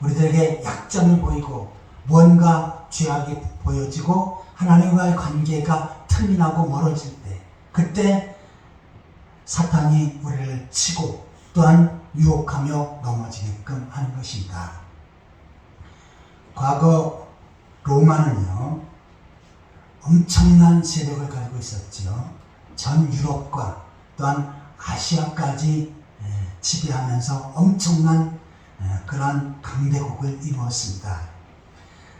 우리들에게 약점이 보이고 무언가 죄악이 보여지고 하나님과의 관계가 틈이 나고 멀어질 때 그때 사탄이 우리를 치고 또한 유혹하며 넘어지게끔 하는 것입니다. 과거 로마는요 엄청난 세력을 가지고 있었지요. 전 유럽과 또한 아시아까지 지배하면서 엄청난 그러한 강대국을 이루었습니다.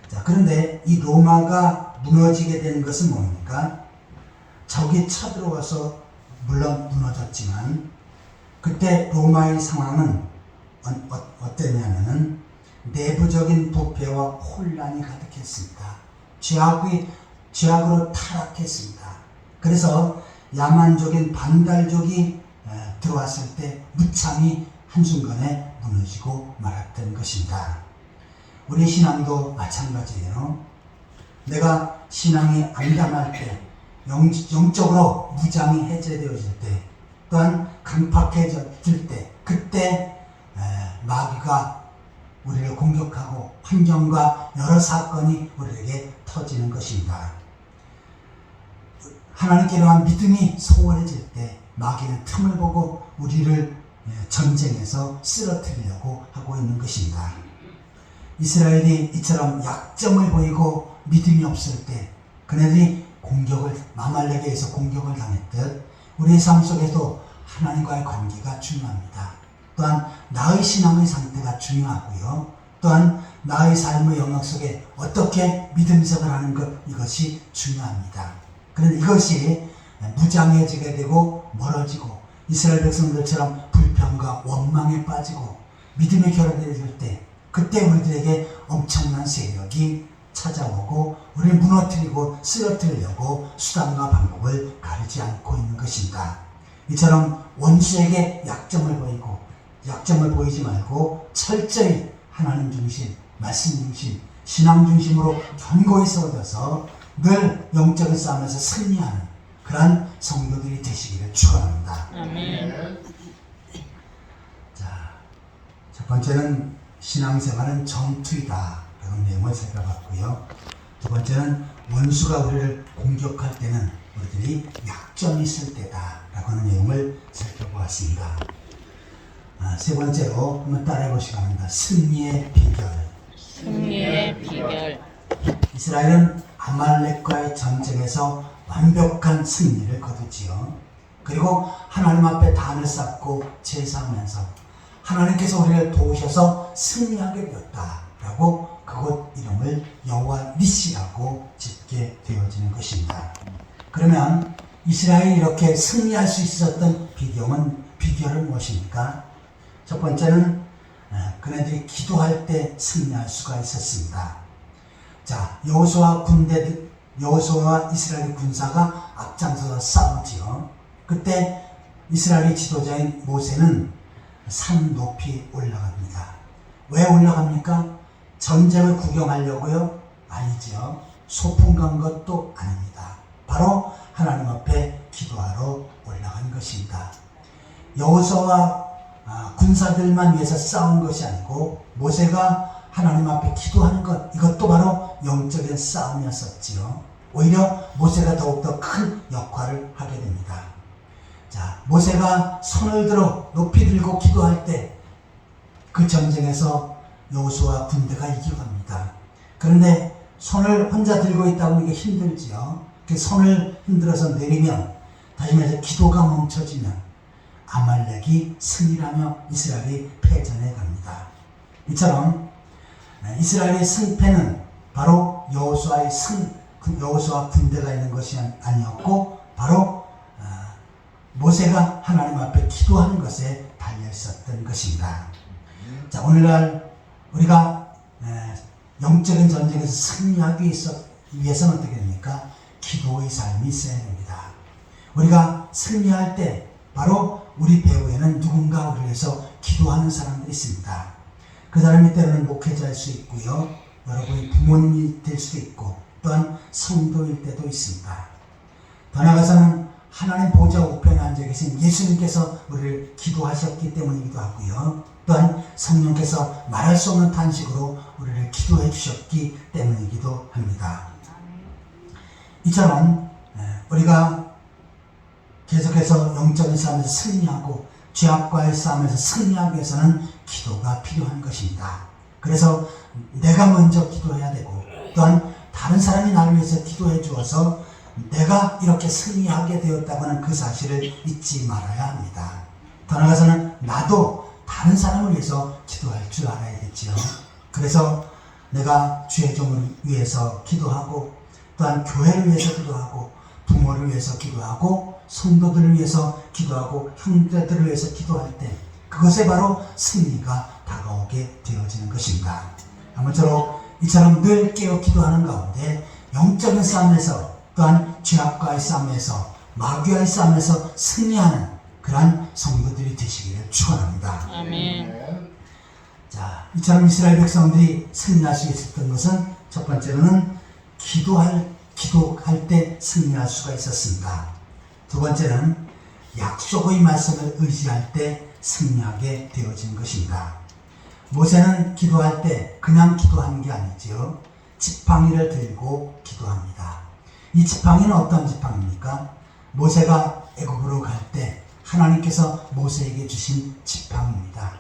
자, 그런데 이 로마가 무너지게 된 것은 뭡니까? 적이 쳐들어와서 물론 무너졌지만 그때 로마의 상황은 어땠냐면은 내부적인 부패와 혼란이 가득했습니다. 죄악으로 타락했습니다. 그래서 야만적인 반달족이 들어왔을 때 무참히 한순간에 무너지고 말았던 것입니다. 우리 신앙도 마찬가지예요. 내가 신앙이 암담할 때, 영적으로 무장이 해제되어질 때, 또한 강팍해질 때, 그때 마귀가 우리를 공격하고 환경과 여러 사건이 우리에게 터지는 것입니다. 하나님께로한 믿음이 소원해질 때 마귀는 틈을 보고 우리를 전쟁에서 쓰러뜨리려고 하고 있는 것입니다. 이스라엘이 이처럼 약점을 보이고 믿음이 없을 때 그네들이 아말렉에서 공격을 당했듯 우리의 삶 속에도 하나님과의 관계가 중요합니다. 또한 나의 신앙의 상태가 중요하고요. 또한 나의 삶의 영역 속에 어떻게 믿음 생활을 하는 것, 이것이 중요합니다. 그런데 이것이 무장해지게 되고 멀어지고 이스라엘 백성들처럼 불평과 원망에 빠지고 믿음이 결여될 때 그때 우리들에게 엄청난 세력이 찾아오고 우리를 무너뜨리고 쓰러뜨리려고 수단과 방법을 가리지 않고 있는 것입니다. 이처럼 원수에게 약점을 보이지 말고 철저히 하나님 중심, 말씀 중심, 신앙 중심으로 견고히 세워져서 늘 영적인 싸움에서 승리하는 그러한 성도들이 되시기를 축원합니다. 아멘. 자, 첫 번째는 신앙생활은 전투이다 라는 내용을 살펴봤고요. 두 번째는 원수가 우리를 공격할 때는 우리들이 약점이 있을 때다 라고 하는 내용을 살펴보았습니다. 세 번째로 한번 따라해 보시기 바랍니다. 승리의 비결. 승리의 비결. 이스라엘은 아말렉과의 전쟁에서 완벽한 승리를 거두지요. 그리고 하나님 앞에 단을 쌓고 제사하면서 하나님께서 우리를 도우셔서 승리하게 되었다라고 그곳 이름을 여호와 니시라고 짓게 되어지는 것입니다. 그러면 이스라엘이 이렇게 승리할 수 있었던 비결은 무엇입니까? 첫 번째는 그네들이 기도할 때 승리할 수가 있었습니다. 자, 여호수아와 이스라엘 군사가 앞장서서 싸우지요. 그때 이스라엘의 지도자인 모세는 산 높이 올라갑니다. 왜 올라갑니까? 전쟁을 구경하려고요? 아니지요. 소풍 간 것도 아닙니다. 바로 하나님 앞에 기도하러 올라간 것입니다. 여호수아와 군사들만 위해서 싸운 것이 아니고 모세가 하나님 앞에 기도하는 것, 이것도 바로 영적인 싸움이었었지요. 오히려 모세가 더욱더 큰 역할을 하게 됩니다. 자, 모세가 손을 들어 높이 들고 기도할 때 그 전쟁에서 여호수아 군대가 이겨갑니다. 그런데 손을 혼자 들고 있다 보니까 힘들지요. 그 손을 흔들어서 내리면 다시 말해서 기도가 멈춰지면 아말렉이 승리하며 이스라엘이 패전해 갑니다. 이처럼 이스라엘의 승패는 바로 여호수아 군대가 있는 것이 아니었고 바로 모세가 하나님 앞에 기도하는 것에 달려 있었던 것입니다. 자, 오늘날 우리가 영적인 전쟁에서 승리하기 위해서는 어떻게 됩니까? 기도의 삶이 있어야 됩니다. 우리가 승리할 때 바로 우리 배후에는 누군가 우리를 위해서 기도하는 사람들이 있습니다. 그 사람이 때로는 목회자일 수 있고요. 여러분이 부모님이 될 수도 있고 또한 성도일 때도 있습니다. 더 나아가서는 하나님 보좌 우편에 앉아 계신 예수님께서 우리를 기도하셨기 때문이기도 하고요. 또한 성령께서 말할 수 없는 탄식으로 우리를 기도해 주셨기 때문이기도 합니다. 이처럼 우리가 계속해서 영적인 싸움에서 승리하고 죄악과의 싸움에서 승리하기 위해서는 기도가 필요한 것입니다. 그래서 내가 먼저 기도해야 되고 또한 다른 사람이 나를 위해서 기도해 주어서 내가 이렇게 승리하게 되었다고 하는 그 사실을 잊지 말아야 합니다. 더 나아가서는 나도 다른 사람을 위해서 기도할 줄 알아야겠지요. 그래서 내가 주의 종을 위해서 기도하고 또한 교회를 위해서 기도하고 부모를 위해서 기도하고 성도들을 위해서 기도하고 형제들을 위해서 기도할 때 그것에 바로 승리가 다가오게 되어지는 것입니다. 아무쪼록 이처럼 늘 깨어 기도하는 가운데 영적인 싸움에서 또한 죄악과의 싸움에서 마귀와의 싸움에서 승리하는 그러한 성도들이 되시기를 축원합니다. 아멘. 자, 이처럼 이스라엘 백성들이 승리할 수 있었던 것은 첫 번째로는 기도할 때 승리할 수가 있었습니다. 두 번째는 약속의 말씀을 의지할 때 승리하게 되어진 것입니다. 모세는 기도할 때 그냥 기도하는 게 아니지요. 지팡이를 들고 기도합니다. 이 지팡이는 어떤 지팡이입니까? 모세가 애굽으로 갈 때 하나님께서 모세에게 주신 지팡이입니다.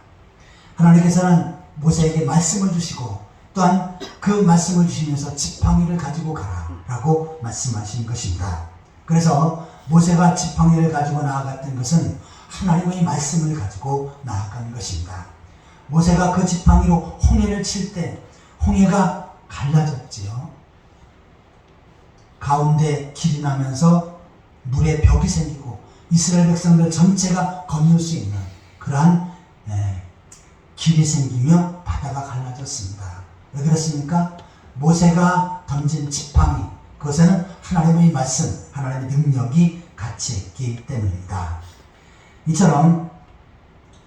하나님께서는 모세에게 말씀을 주시고 또한 그 말씀을 주시면서 지팡이를 가지고 가라 라고 말씀하신 것입니다. 그래서 모세가 지팡이를 가지고 나아갔던 것은 하나님의 말씀을 가지고 나아간 것입니다. 모세가 그 지팡이로 홍해를 칠 때 홍해가 갈라졌지요. 가운데 길이 나면서 물의 벽이 생기고 이스라엘 백성들 전체가 건널 수 있는 그러한 길이 생기며 바다가 갈라졌습니다. 왜 그렇습니까? 모세가 던진 지팡이, 그것에는 하나님의 말씀, 하나님의 능력이 같이 있기 때문입니다. 이처럼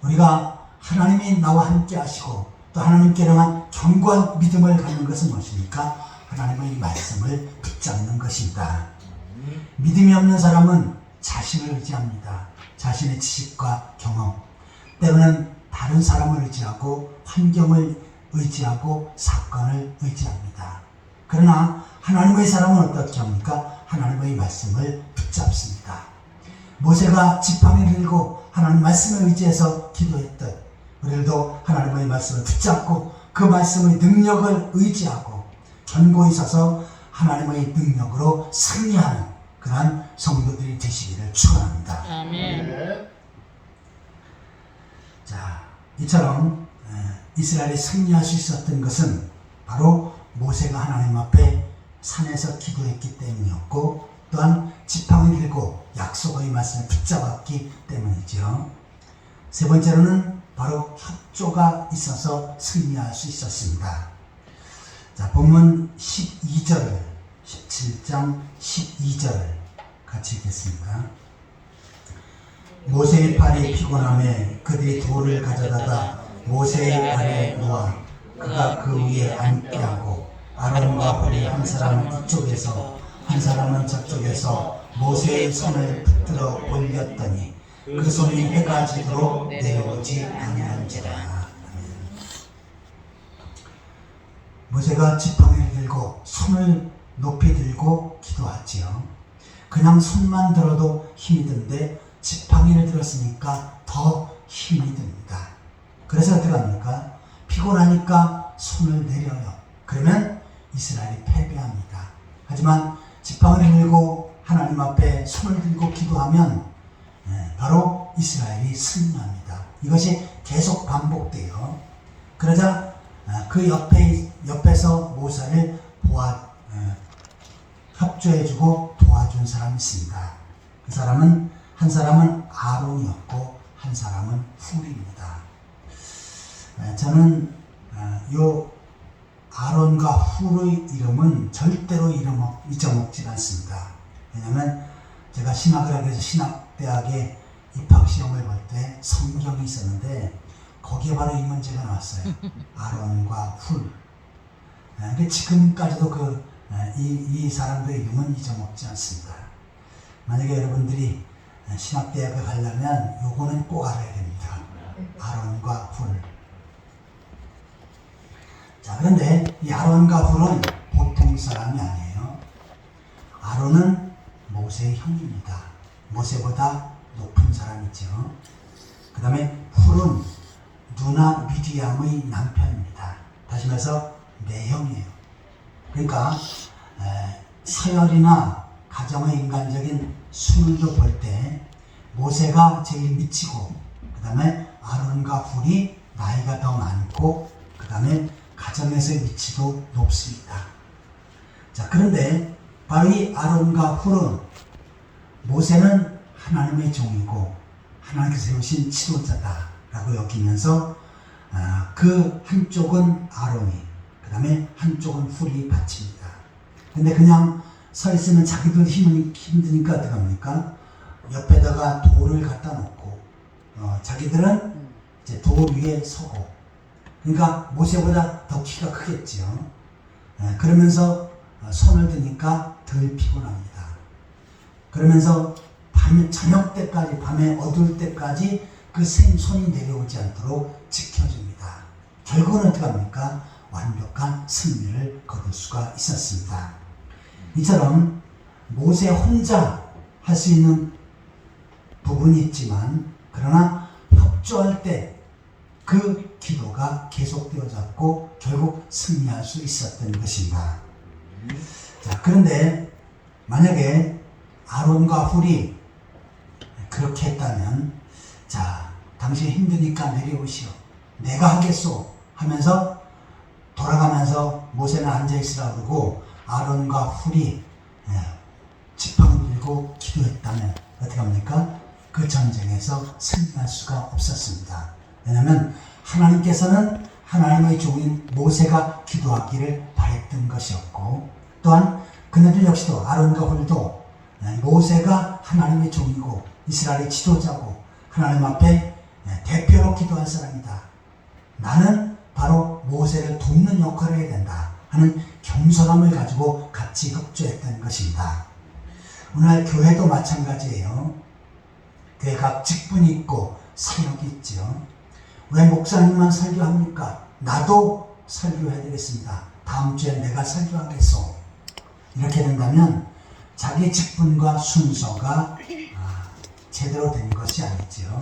우리가 하나님이 나와 함께 하시고 또 하나님께로만 견고한 믿음을 갖는 것은 무엇입니까? 하나님의 말씀을 붙잡는 것입니다. 믿음이 없는 사람은 자신을 의지합니다. 자신의 지식과 경험, 때로는 다른 사람을 의지하고 환경을 의지하고 사건을 의지합니다. 그러나 하나님의 사람은 어떻게 합니까? 하나님의 말씀을 붙잡습니다. 모세가 지팡이를 들고 하나님 말씀을 의지해서 기도했듯 우리들도 하나님의 말씀을 붙잡고 그 말씀의 능력을 의지하고 견고히 서서 하나님의 능력으로 승리하는 그러한 성도들이 되시기를 축원합니다. 아멘. 자, 이처럼 이스라엘이 승리할 수 있었던 것은 바로 모세가 하나님 앞에 산에서 기도했기 때문이었고 또한 지팡이 들고 약속의 말씀을 붙잡았기 때문이죠. 세 번째로는 바로 협조가 있어서 승리할 수 있었습니다. 자, 본문 12절, 17장 12절 같이 읽겠습니다. 모세의 팔이 피곤함에 그들이 돌을 가져다가 모세의 발에 놓아 그가 그 위에 앉게 하고 아론과 홀이 한 사람은 이쪽에서 한 사람은 저쪽에서 모세의 손을 붙들어 올렸더니 그 손이 해가 지도록 내려오지 아니한지라. 모세가 지팡이를 들고 손을 높이 들고 기도하지요. 그냥 손만 들어도 힘이 든데 지팡이를 들었으니까 더 힘이 듭니다. 그래서 어떻게 합니까? 피곤하니까 손을 내려요. 그러면 이스라엘이 패배합니다. 하지만 지팡이를 들고 하나님 앞에 손을 들고 기도하면 바로 이스라엘이 승리합니다. 이것이 계속 반복돼요. 그러자 그 옆에서 모세를 협조해주고 도와준 사람이 있습니다. 그 사람은 한 사람은 아론이었고 한 사람은 훌입니다. 저는 요 아론과 훌의 이름은 절대로 잊어먹지 않습니다. 왜냐하면 제가 신학을 해서 신학대학에 입학시험을 볼 때 성경이 있었는데 거기에 바로 이 문제가 나왔어요. 아론과 훌. 지금까지도 이 사람들의 이름은 잊어먹지 않습니다. 만약에 여러분들이 신학대학을 가려면 요거는 꼭 알아야 됩니다. 아론과 훌. 자, 그런데 이 아론과 훌은 보통 사람이 아니에요. 아론은 모세의 형입니다. 모세보다 높은 사람이죠. 그 다음에 훌은 누나 미디암의 남편입니다. 다시 말해서 매형이에요. 그러니까 서열이나 가정의 인간적인 순위로 볼 때 모세가 제일 미치고 그 다음에 아론과 훌이 나이가 더 많고 그 다음에 가정에서의 위치도 높습니다. 자, 그런데 바로 이 아론과 훌은 모세는 하나님의 종이고 하나님께서 세우신 지도자다라고 여기면서 그 한쪽은 아론이 그 다음에 한쪽은 훌이 바칩니다. 근데 그냥 서 있으면 자기도 힘드니까 어떻게 합니까? 옆에다가 돌을 갖다 놓고 자기들은 이제 돌 위에 서고, 그러니까 모세보다 더 키가 크겠지요. 그러면서 손을 드니까 덜 피곤합니다. 그러면서 저녁 때까지, 밤에 어두울 때까지 그 손이 내려오지 않도록 지켜줍니다. 결국은 어떻게 합니까? 완벽한 승리를 거둘 수가 있었습니다. 이처럼 모세 혼자 할 수 있는 부분이 있지만 그러나 협조할 때 그 기도가 계속되어졌고 결국 승리할 수 있었던 것입니다. 자, 그런데 만약에 아론과 훌이 그렇게 했다면 자, 당신 힘드니까 내려오시오. 내가 하겠소 하면서 돌아가면서 모세는 앉아있으라 그러고 아론과 훌이 지팡이 들고 기도했다면 어떻게 합니까? 그 전쟁에서 승리할 수가 없었습니다. 왜냐하면 하나님께서는 하나님의 종인 모세가 기도하기를 바랬던 것이었고 또한 그네들 역시도 아론과 훌도 모세가 하나님의 종이고 이스라엘의 지도자고 하나님 앞에 대표로 기도할 사람이다. 나는 바로 모세를 돕는 역할을 해야 된다 하는 겸손함을 가지고 같이 협조했던 것입니다. 오늘 교회도 마찬가지예요. 교회 각 직분이 있고 사역이 있죠. 왜 목사님만 설교합니까? 나도 설교해야 되겠습니다. 다음 주에 내가 설교하겠소. 이렇게 된다면 자기 직분과 순서가 제대로 된 것이 아니지요.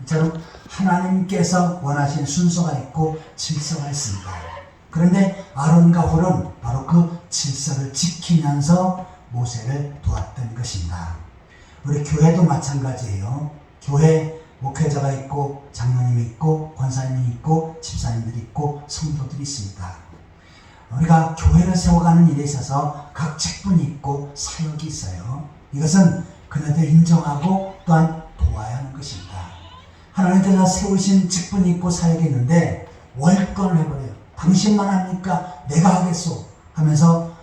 이처럼 하나님께서 원하신 순서가 있고 질서가 있습니다. 그런데 아론과 훌은 바로 그 질서를 지키면서 모세를 도왔던 것입니다. 우리 교회도 마찬가지예요. 교회 목회자가 있고 장로님이 있고 권사님이 있고 집사님들이 있고 성도들이 있습니다. 우리가 교회를 세워가는 일에 있어서 각 직분이 있고 사역이 있어요. 이것은 그네들 인정하고 또한 도와야 하는 것입니다. 하나님께서 세우신 직분이 있고 사역이 있는데 월권을 해버려요. 당신만 합니까? 내가 하겠소 하면서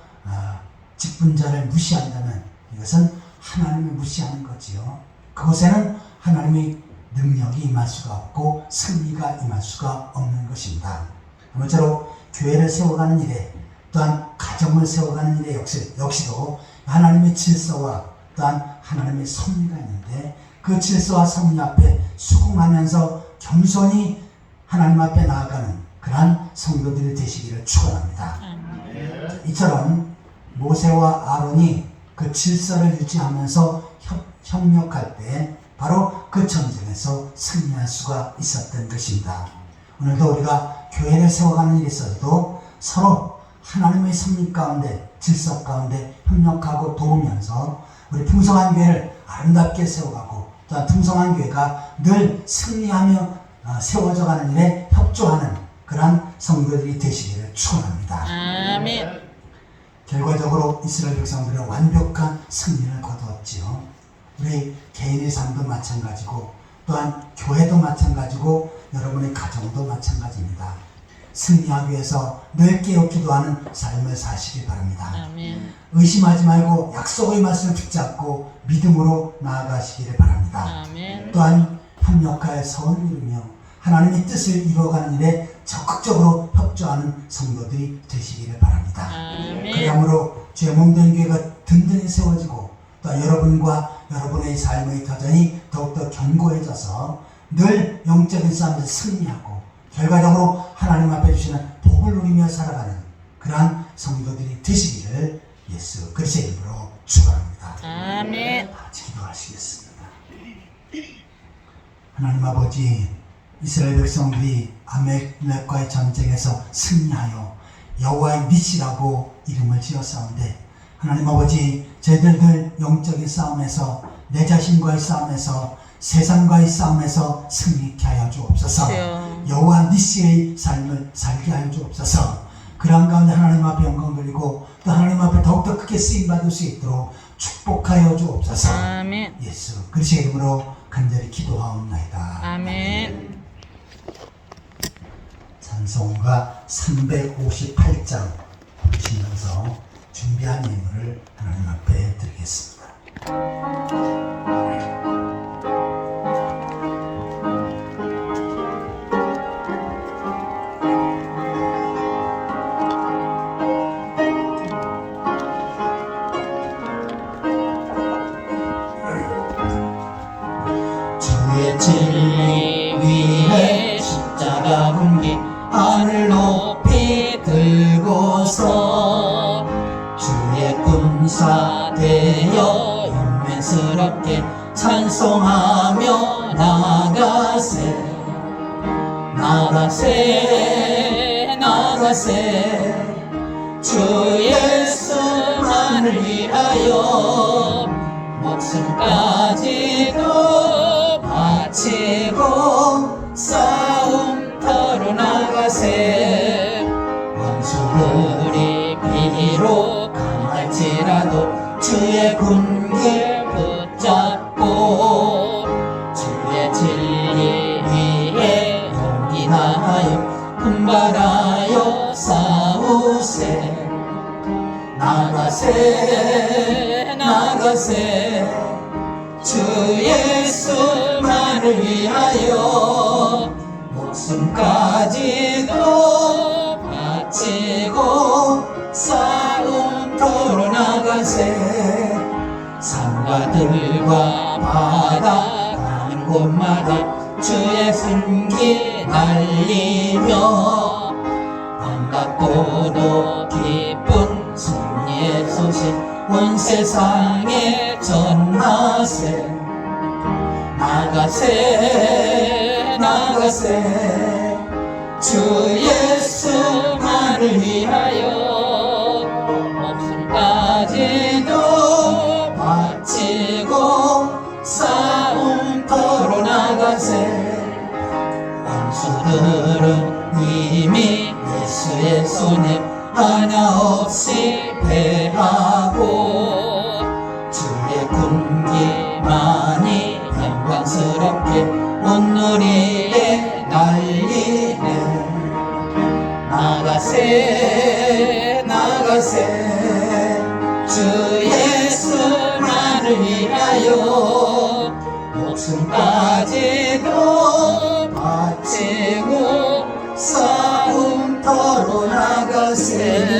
직분자를 무시한다면 이것은 하나님을 무시하는 거지요. 그곳에는 하나님의 능력이 임할 수가 없고 승리가 임할 수가 없는 것입니다. 아무쪼록 교회를 세워가는 일에 또한 가정을 세워가는 일에 역시도 하나님의 질서와 또한 하나님의 섭리가 있는데 그 질서와 섭리 앞에 수긍하면서 겸손히 하나님 앞에 나아가는 그러한 성도들이 되시기를 축원합니다. 이처럼 모세와 아론이 그 질서를 유지하면서 협력할 때 바로 그 전쟁에서 승리할 수가 있었던 것입니다. 오늘도 우리가 교회를 세워가는 일에 있어서도 서로 하나님의 섭리 가운데 질서 가운데 협력하고 도우면서 우리 풍성한 교회를 아름답게 세워가고 또한 풍성한 교회가 늘 승리하며 세워져가는 일에 협조하는 그러한 성도들이 되시기를 축원합니다. 아멘. 결과적으로 이스라엘 백성들은 완벽한 승리를 거두었지요. 우리 개인의 삶도 마찬가지고 또한 교회도 마찬가지고 여러분의 가정도 마찬가지입니다. 승리하기 위해서 늘 깨우기도 하는 삶을 사시기 바랍니다. 아멘. 의심하지 말고 약속의 말씀을 붙잡고 믿음으로 나아가시기를 바랍니다. 아멘. 또한 협력하여 선을 이루며 하나님의 뜻을 이루어가는 일에 적극적으로 협조하는 성도들이 되시기를 바랍니다. 아멘. 그러므로 주의 몸된 교회가 든든히 세워지고 또 여러분과 여러분의 삶의 터전이 더욱더 견고해져서 늘 영적인 싸움에서 승리하고 결과적으로 하나님 앞에 주시는 복을 누리며 살아가는 그러한 성도들이 되시기를 예수 그리스도의 이름으로 축원합니다. 아멘. 같이 기도하시겠습니다. 하나님 아버지, 이스라엘 백성들이 아말렉과의 전쟁에서 승리하여 여호와의 니시라고 이름을 지었사온데 하나님 아버지, 저희들 영적인 싸움에서 내 자신과의 싸움에서 세상과의 싸움에서 승리케 하여 주옵소서. 여호와 니시의 삶을 살게 하여 주옵소서. 그런 가운데 하나님 앞에 영광 돌리고 또 하나님 앞에 더욱더 크게 쓰임받을 수 있도록 축복하여 주옵소서. 아멘. 예수 그리스도의 이름으로 간절히 기도하옵나이다. 아멘. 찬송가 358장 부르시면서 준비한 예물을 하나님 앞에 드리겠습니다. 주의 진리 위에 십자가 군기 하늘 높이 들고서 주의 군 감사되어 영맹스럽게 찬송하며 나가세 나가세 나가세 주 예수만을 위하여 목숨까지도 바치고 싸움터로 나가세 원수들이 비록 강할지라도 주의 군길 붙잡고 주의 진리 위에 용기 다하여 분발하여 싸우세 나가세 나가세 주 예수만을 위하여 목숨까지도 바치고 싸움터로 나가세 산과 들과 바다 가는 곳마다 주의 승기 날리며 반갑고도 기쁜 승리의 소식 온 세상에 전하세 나가세 나가세 주 예수만을 위하여 목숨까지도 바치고 싸움터로 나가세 원수들은 이미 예수의 손에 하나 없이 패하고 주의 군기만이 영광스럽게 온누리에 날리네 나가세 나가세 주 예수만을 위하여 목숨까지도 바치고 싸움터로 나가세